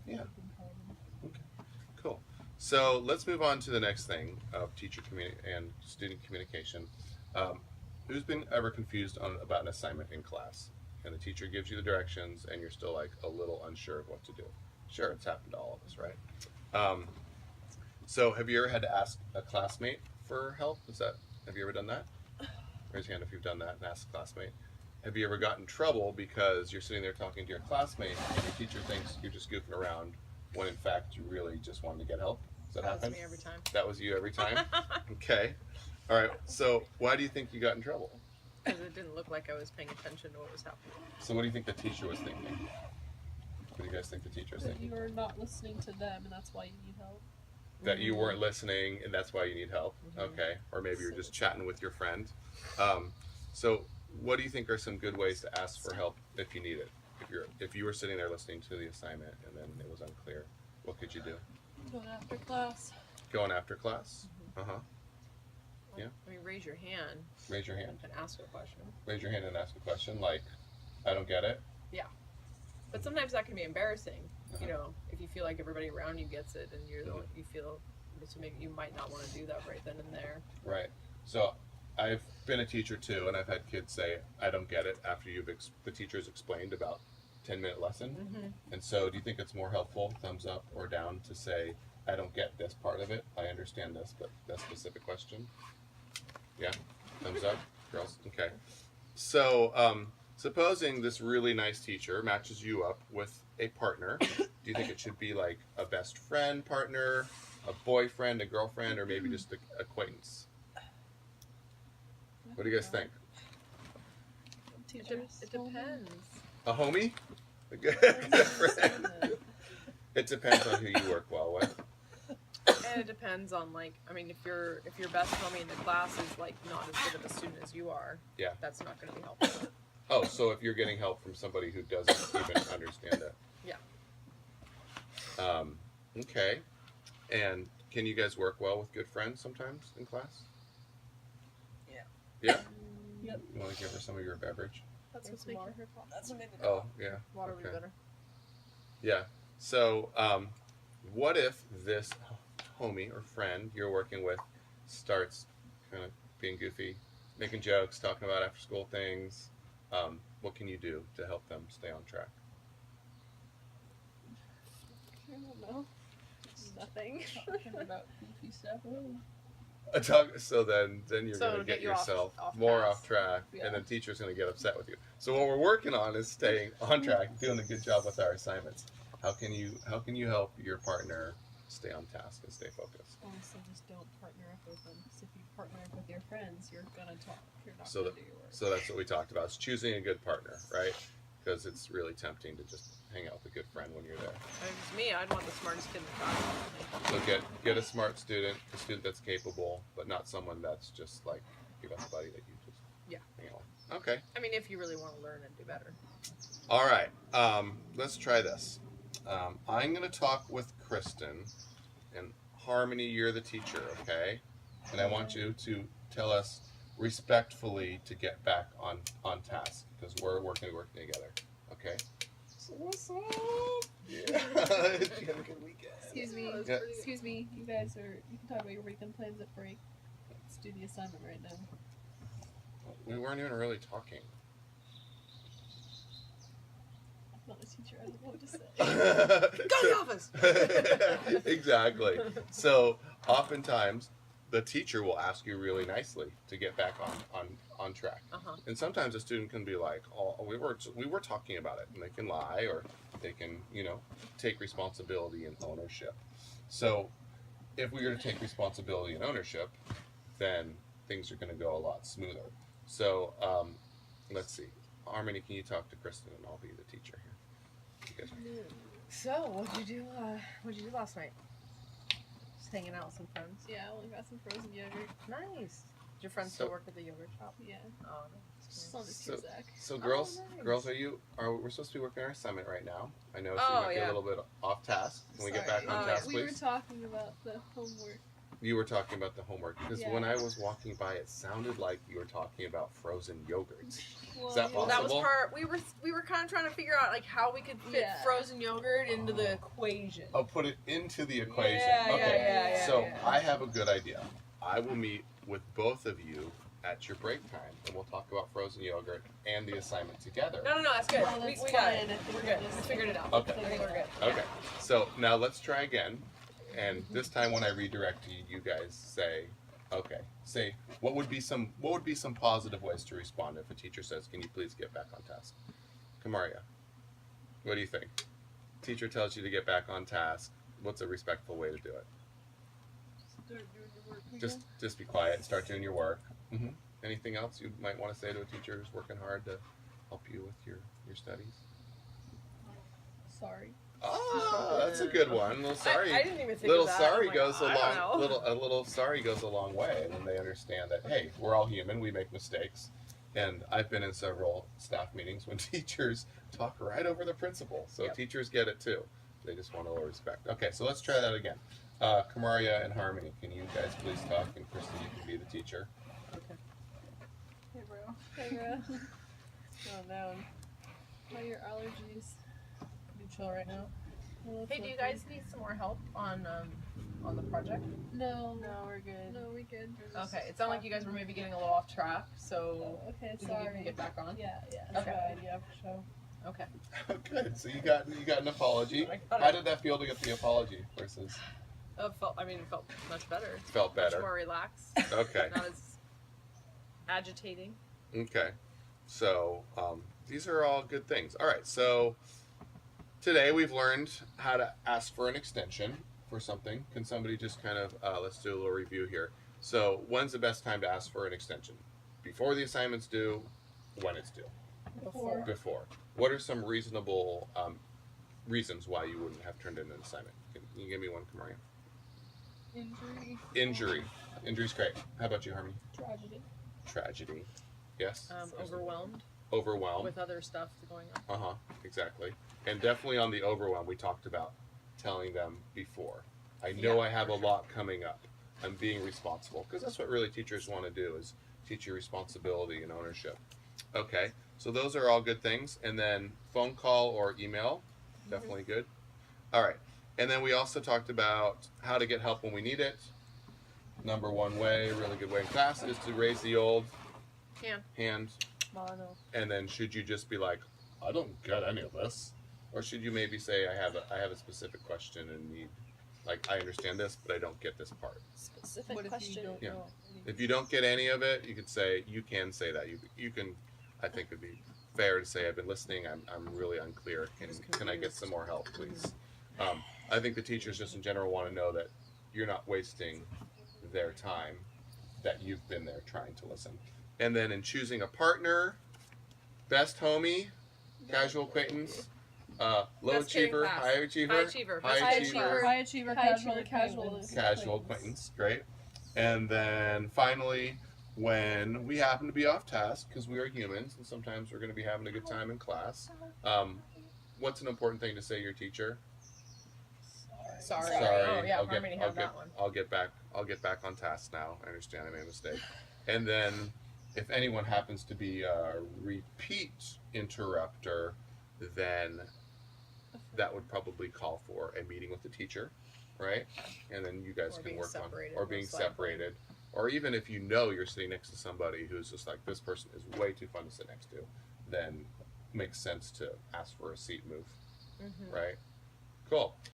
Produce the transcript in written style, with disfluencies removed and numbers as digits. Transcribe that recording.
Yeah. Okay. Cool. So let's move on to the next thing of teacher and student communication. Um, who's been ever confused about an assignment in class, and the teacher gives you the directions, and you're still like a little unsure of what to do? Sure, it's happened to all of us, right? Um, so have you ever had to ask a classmate for help? Have you ever done that? Raise your hand if you've done that and asked a classmate. Have you ever gotten in trouble because you're sitting there talking to your classmate and your teacher thinks you're just goofing around when in fact you really just wanted to get help? Does that happen? That was me every time. That was you every time? Okay. All right. So why do you think you got in trouble? Because it didn't look like I was paying attention to what was happening. So what do you think the teacher was thinking? What do you guys think the teacher was That thinking? you are not listening to them, and that's why you need help. That you weren't listening and that's why you need help? Okay. Or maybe you're just chatting with your friend. So what do you think are some good ways to ask for help if you need it? If you were sitting there listening to the assignment and then it was unclear, what could you do? Going after class. Going after class? Yeah. I mean, raise your hand. Raise your hand. And ask a question. Raise your hand and ask a question like, I don't get it. Yeah. But sometimes that can be embarrassing. You know, if you feel like everybody around you gets it and you feel so maybe you might not want to do that right then and there. Right. So I've been a teacher too, and I've had kids say, I don't get it after the teacher's explained about 10-minute lesson. And so do you think it's more helpful, thumbs up or down, to say, I don't get this part of it, I understand this, but that specific question? Yeah? Thumbs up? Girls? Okay. So supposing this really nice teacher matches you up with a partner, do you think it should be like a best friend partner, a boyfriend, a girlfriend, or maybe just an acquaintance? What do you guys think? Teachers. It depends. A homie? A good friend? It depends on who you work well with. And it depends on, like, I mean, if your best homie in the class is like not as good of a student as you are, Yeah. that's not going to be helpful. Oh, so if you're getting help from somebody who doesn't even understand it. Yeah. Okay. And can you guys work well with good friends sometimes in class? Yeah. Yeah? Yep. You want to give her some of your beverage? That's what's Some making more. her pop. That's what made the Oh, yeah. water would be Okay. better. Yeah. So, what if this homie or friend you're working with starts kind of being goofy, making jokes, talking about after school things? What can you do to help them stay on track? I don't know. Nothing. Talking about goofy stuff. So then you're So going to get get you off yourself task. off track, Yeah. and then teacher's going to get upset with you. So what we're working on is staying on track, doing a good job with our assignments. How can you help your partner stay on task and stay focused? Honestly, just don't partner up with them. Because if you partner up with your friends, you're gonna talk. You're not So gonna do your work. So that's what we talked about. It's choosing a good partner, right? Because it's really tempting to just hang out with a good friend when you're there. If it was me, I'd want the smartest kid in the class. So get a smart student, a student that's capable, but not someone that's just like your best buddy that you just hang out with. Okay. I mean, if you really want to learn and do better. All right. Let's try this. I'm going to talk with Kristen, and Harmony, you're the teacher, okay? And I want you to tell us respectfully to get back on task, because we're working together, okay? So what's up? Yeah. Did you have a good weekend? Excuse me. Yeah. Excuse me. You guys you can talk about your weekend plans at break. Let's do the assignment right now. We weren't even really talking. I'm not a teacher. I don't know what to say. Go to the office! Exactly. So oftentimes the teacher will ask you really nicely to get back on track. And sometimes a student can be like, "Oh, we were talking about it," and they can lie, or they can, take responsibility and ownership. So if we were to take responsibility and ownership, then things are going to go a lot smoother. So let's see. Harmony, can you talk to Kristen, and I'll be the teacher here. You guys are- So, what'd you do last night? Just hanging out with some friends. Yeah, I only got some frozen yogurt. Nice. Did your friends still work at the yogurt shop? Yeah. Oh, Just nice. on this year, Zach. So girls, nice. we're supposed to be working our assignment right now. I know Oh, we might be yeah. a little bit off task. Can we get back Sorry. on task, We were please? talking about the homework. You were talking about the homework because Yeah. when I was walking by, it sounded like you were talking about frozen yogurt. Well, Is that Well, that was possible? part. We were kind of trying to figure out like how we could fit Yeah. frozen yogurt into the equation. Oh, put it into the equation. Yeah, Okay. yeah, So yeah. I have a good idea. I will meet with both of you at your break time, and we'll talk about frozen yogurt and the assignment together. No, that's good. Well, we that's got fine. it. I think We're we're good. just- We figured it out. Okay. I think we're good. Okay. So now let's try again, and this time when I redirect you, you guys say, okay. Say what would be some positive ways to respond if a teacher says, "Can you please get back on task?" Kamaria, what do you think? Teacher tells you to get back on task. What's a respectful way to do it? Start doing your work again. Just be quiet and start doing your work. Mm-hmm. Anything else you might want to say to a teacher who's working hard to help you with your studies? Sorry. Oh, that's a good one. A little sorry. I didn't even think Little of that. sorry I'm like, goes a I don't know. long. A little sorry goes a long way, and then they understand that hey, we're all human. We make mistakes. And I've been in several staff meetings when teachers talk right over the principal, so Yep. teachers get it too. They just want a little respect. Okay, so let's try that again. Kamaria and Harmony, can you guys please talk? And Kristen, you can be the teacher. Hey, bro. Hey, bro. Calm down. How are your allergies? You chill right now? Well, that's Hey, do you lovely. guys need some more help on the project? No, we're good. No, we good. We're just Okay, it sounded like you guys were maybe getting a little off track, so Oh, okay, do you think you sorry. can get back on? Yeah, that's Okay. a good idea for sure. Okay. Good. So you got an apology. I got How it. did that feel to get the apology versus It felt much better. felt Much better? more relaxed. Okay. Not as agitating. Okay. So these are all good things. All right. So today we've learned how to ask for an extension for something. Can somebody just kind of let's do a little review here. So when's the best time to ask for an extension? Before the assignment's due? When it's due? Before. Before. What are some reasonable reasons why you wouldn't have turned in an assignment? Can you give me one, Kamaria? Injury. Injury's great. How about you, Harmony? Tragedy. Tragedy. Yes. Overwhelmed Overwhelm. with other stuff going on. Exactly. And definitely on the overwhelm, we talked about telling them before. I know Yeah, I have for a sure. lot coming up. I'm being responsible because that's what really teachers want to do is teach you responsibility and ownership. Okay. So those are all good things. And then phone call or email, definitely good. All right. And then we also talked about how to get help when we need it. Number one way, a really good way in class is to raise the old hand. Mono. And then should you just be like, I don't get any of this? Or should you maybe say, I have a specific question and need, like, I understand this, but I don't get this part. Specific What if you question. don't Yeah. know? If you don't get any of it, you could say, you can say that. You can, I think it'd be fair to say, I've been listening, I'm really unclear. Can I get some more help, please? I think the teachers just in general want to know that you're not wasting their time, that you've been there trying to listen. And then in choosing a partner, best homie, casual acquaintance, low Best kid in achiever, class. high achiever, High achiever. high High achiever, achiever. High achiever. High Casual. achiever, Casual. casual acquaintance, great. And then finally, when we happen to be off task, because we are humans and sometimes we're going to be having a good time in class, what's an important thing to say to your teacher? Sorry. Sorry, Oh yeah, Harmony had that one. I'll get back on task now. I understand I made a mistake. And then if anyone happens to be a repeat interrupter, then that would probably call for a meeting with the teacher, right? And then you guys Or can being work on separated, or being most likely. separated. Or even if you know you're sitting next to somebody who's just like, this person is way too fun to sit next to, then makes sense to ask for a seat move, Mm-hmm. right? Cool.